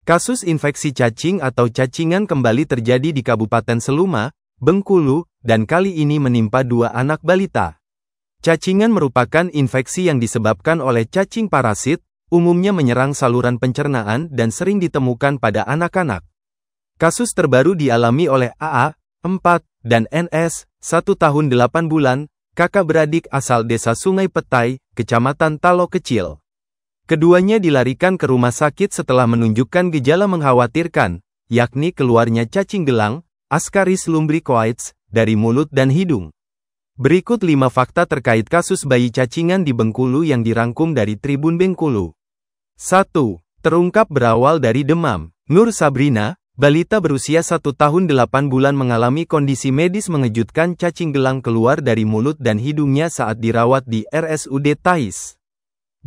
Kasus infeksi cacing atau cacingan kembali terjadi di Kabupaten Seluma, Bengkulu, dan kali ini menimpa 2 anak balita. Cacingan merupakan infeksi yang disebabkan oleh cacing parasit, umumnya menyerang saluran pencernaan dan sering ditemukan pada anak-anak. Kasus terbaru dialami oleh AA, 4, dan NS, 1 tahun 8 bulan, kakak beradik asal desa Sungai Petai, Kecamatan Talo Kecil. Keduanya dilarikan ke rumah sakit setelah menunjukkan gejala mengkhawatirkan, yakni keluarnya cacing gelang, Ascaris lumbricoides, dari mulut dan hidung. Berikut 5 fakta terkait kasus bayi cacingan di Bengkulu yang dirangkum dari Tribun Bengkulu. 1. Terungkap berawal dari demam. Nur Sabrina, balita berusia 1 tahun 8 bulan mengalami kondisi medis mengejutkan, cacing gelang keluar dari mulut dan hidungnya saat dirawat di RSUD Tais.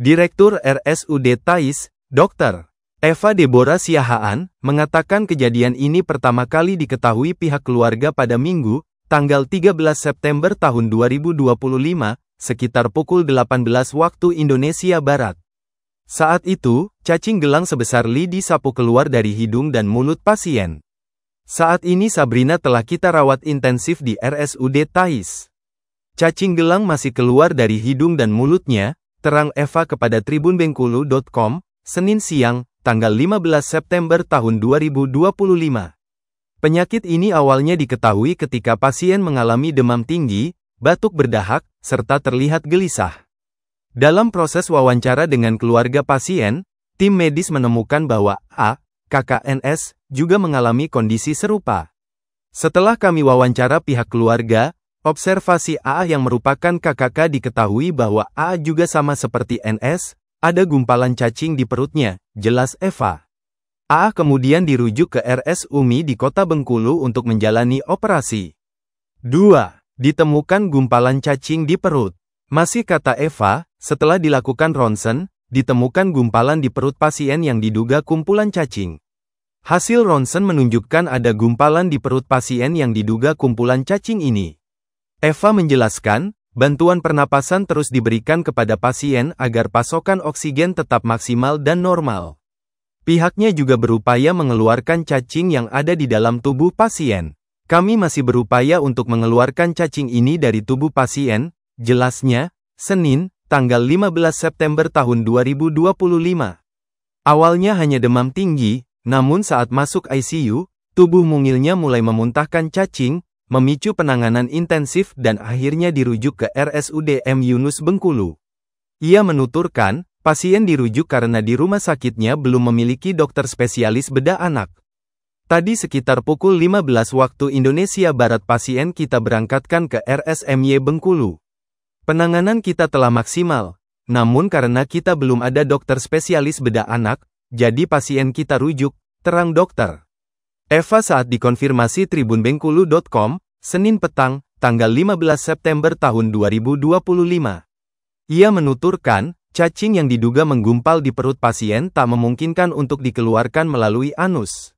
Direktur RSUD Tais, Dr. Eva Deborah Siahaan, mengatakan kejadian ini pertama kali diketahui pihak keluarga pada Minggu, tanggal 13 September tahun 2025, sekitar pukul 18 waktu Indonesia Barat. Saat itu, cacing gelang sebesar lidi sapu keluar dari hidung dan mulut pasien. Saat ini Sabrina telah kita rawat intensif di RSUD Tais. Cacing gelang masih keluar dari hidung dan mulutnya, terang Eva kepada tribunbengkulu.com, Senin siang, tanggal 15 September tahun 2025. Penyakit ini awalnya diketahui ketika pasien mengalami demam tinggi, batuk berdahak, serta terlihat gelisah. Dalam proses wawancara dengan keluarga pasien, tim medis menemukan bahwa A, kakak NS, juga mengalami kondisi serupa. Setelah kami wawancara pihak keluarga, observasi A yang merupakan kakak K diketahui bahwa A juga sama seperti NS, ada gumpalan cacing di perutnya, jelas Eva. A kemudian dirujuk ke RS Umi di Kota Bengkulu untuk menjalani operasi. 2. Ditemukan gumpalan cacing di perut. Masih kata Eva, setelah dilakukan ronsen, ditemukan gumpalan di perut pasien yang diduga kumpulan cacing. Hasil ronsen menunjukkan ada gumpalan di perut pasien yang diduga kumpulan cacing ini. Eva menjelaskan, bantuan pernapasan terus diberikan kepada pasien agar pasokan oksigen tetap maksimal dan normal. Pihaknya juga berupaya mengeluarkan cacing yang ada di dalam tubuh pasien. Kami masih berupaya untuk mengeluarkan cacing ini dari tubuh pasien, jelasnya, Senin, tanggal 15 September tahun 2025. Awalnya hanya demam tinggi, namun saat masuk ICU, tubuh mungilnya mulai memuntahkan cacing, memicu penanganan intensif dan akhirnya dirujuk ke RSUD M. Yunus Bengkulu. Ia menuturkan, pasien dirujuk karena di rumah sakitnya belum memiliki dokter spesialis bedah anak. Tadi sekitar pukul 15 waktu Indonesia Barat pasien kita berangkatkan ke RSMY Bengkulu. Penanganan kita telah maksimal, namun karena kita belum ada dokter spesialis bedah anak, jadi pasien kita rujuk, terang dokter Eva saat dikonfirmasi tribunbengkulu.com, Senin petang, tanggal 15 September tahun 2025. Ia menuturkan, cacing yang diduga menggumpal di perut pasien tak memungkinkan untuk dikeluarkan melalui anus.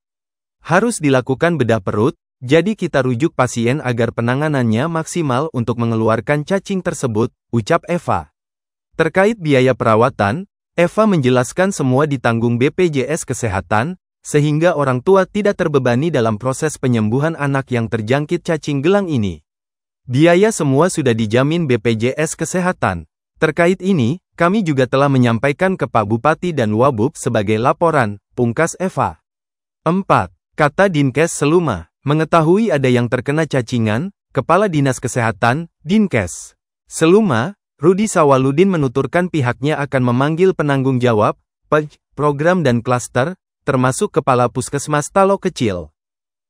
Harus dilakukan bedah perut, jadi kita rujuk pasien agar penanganannya maksimal untuk mengeluarkan cacing tersebut, ucap Eva. Terkait biaya perawatan, Eva menjelaskan semua ditanggung BPJS Kesehatan, sehingga orang tua tidak terbebani dalam proses penyembuhan anak yang terjangkit cacing gelang ini. Biaya semua sudah dijamin BPJS Kesehatan. Terkait ini, kami juga telah menyampaikan ke Pak Bupati dan Wabub sebagai laporan, pungkas Eva. 4. Kata Dinkes Seluma. Mengetahui ada yang terkena cacingan, Kepala Dinas Kesehatan, Dinkes Seluma, Rudi Sawaludin menuturkan pihaknya akan memanggil penanggung jawab, program dan klaster, termasuk Kepala Puskesmas Talo Kecil.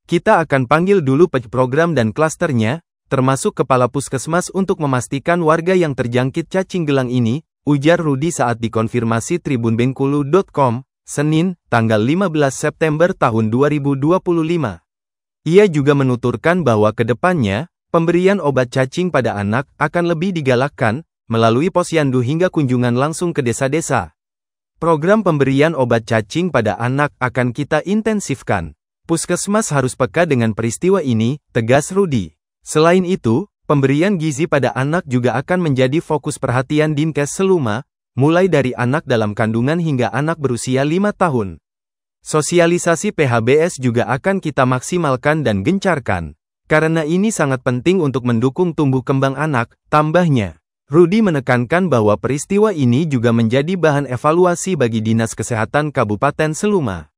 Kita akan panggil dulu program dan klasternya, termasuk Kepala Puskesmas untuk memastikan warga yang terjangkit cacing gelang ini, ujar Rudi saat dikonfirmasi tribunbengkulu.com, Senin, tanggal 15 September tahun 2025. Ia juga menuturkan bahwa ke depannya, pemberian obat cacing pada anak akan lebih digalakkan, melalui posyandu hingga kunjungan langsung ke desa-desa. Program pemberian obat cacing pada anak akan kita intensifkan. Puskesmas harus peka dengan peristiwa ini, tegas Rudi. Selain itu, pemberian gizi pada anak juga akan menjadi fokus perhatian Dinkes Seluma, mulai dari anak dalam kandungan hingga anak berusia 5 tahun. Sosialisasi PHBS juga akan kita maksimalkan dan gencarkan, karena ini sangat penting untuk mendukung tumbuh kembang anak, tambahnya. Rudi menekankan bahwa peristiwa ini juga menjadi bahan evaluasi bagi Dinas Kesehatan Kabupaten Seluma.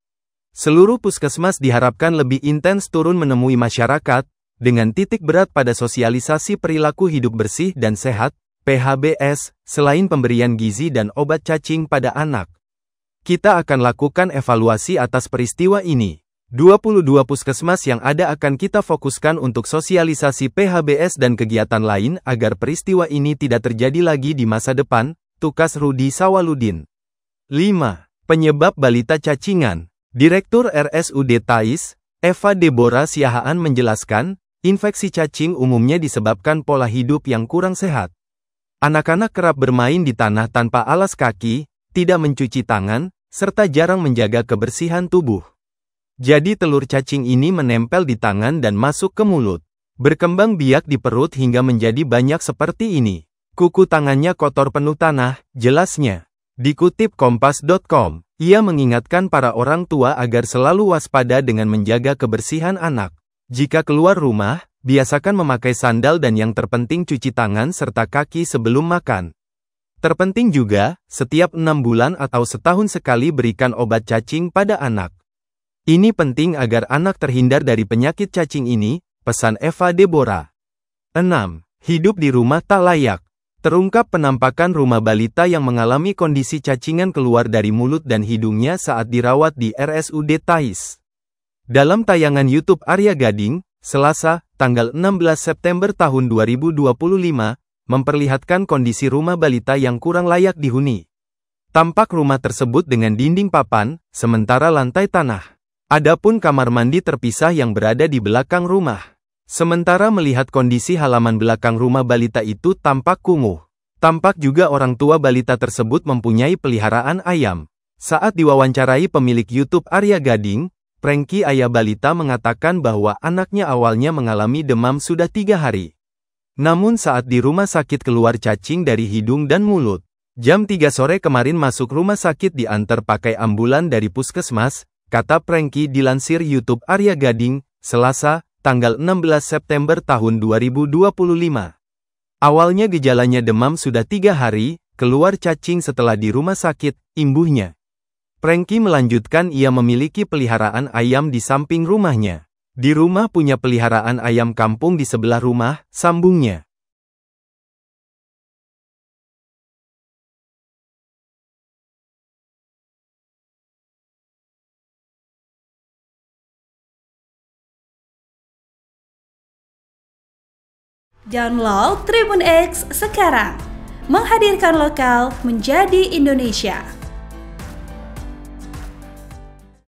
Seluruh puskesmas diharapkan lebih intens turun menemui masyarakat, dengan titik berat pada sosialisasi perilaku hidup bersih dan sehat, PHBS, selain pemberian gizi dan obat cacing pada anak. Kita akan lakukan evaluasi atas peristiwa ini. 22 puskesmas yang ada akan kita fokuskan untuk sosialisasi PHBS dan kegiatan lain agar peristiwa ini tidak terjadi lagi di masa depan, tukas Rudi Sawaludin. 5. Penyebab balita cacingan. Direktur RSUD Thais, Eva Deborah Siahaan menjelaskan, infeksi cacing umumnya disebabkan pola hidup yang kurang sehat. Anak-anak kerap bermain di tanah tanpa alas kaki, tidak mencuci tangan, serta jarang menjaga kebersihan tubuh. Jadi telur cacing ini menempel di tangan dan masuk ke mulut. Berkembang biak di perut hingga menjadi banyak seperti ini. Kuku tangannya kotor penuh tanah, jelasnya. Dikutip Kompas.com, ia mengingatkan para orang tua agar selalu waspada dengan menjaga kebersihan anak. Jika keluar rumah, biasakan memakai sandal dan yang terpenting cuci tangan serta kaki sebelum makan. Terpenting juga, setiap 6 bulan atau setahun sekali berikan obat cacing pada anak. Ini penting agar anak terhindar dari penyakit cacing ini, pesan Eva Deborah. 6. Hidup di rumah tak layak. Terungkap penampakan rumah balita yang mengalami kondisi cacingan keluar dari mulut dan hidungnya saat dirawat di RSUD Thais. Dalam tayangan YouTube Arya Gading, Selasa, tanggal 16 September tahun 2025, memperlihatkan kondisi rumah balita yang kurang layak dihuni. Tampak rumah tersebut dengan dinding papan, sementara lantai tanah. Adapun kamar mandi terpisah yang berada di belakang rumah. Sementara melihat kondisi halaman belakang rumah balita itu tampak kumuh. Tampak juga orang tua balita tersebut mempunyai peliharaan ayam. Saat diwawancarai pemilik YouTube Arya Gading, Prengki ayah balita mengatakan bahwa anaknya awalnya mengalami demam sudah 3 hari. Namun saat di rumah sakit keluar cacing dari hidung dan mulut. Jam 3 sore kemarin masuk rumah sakit diantar pakai ambulan dari puskesmas, kata Prengki dilansir YouTube Arya Gading, Selasa, tanggal 16 September tahun 2025. Awalnya gejalanya demam sudah 3 hari, keluar cacing setelah di rumah sakit, imbuhnya. Prengki melanjutkan ia memiliki peliharaan ayam di samping rumahnya. Di rumah punya peliharaan ayam kampung di sebelah rumah, sambungnya. Download Tribun X sekarang, menghadirkan lokal menjadi Indonesia.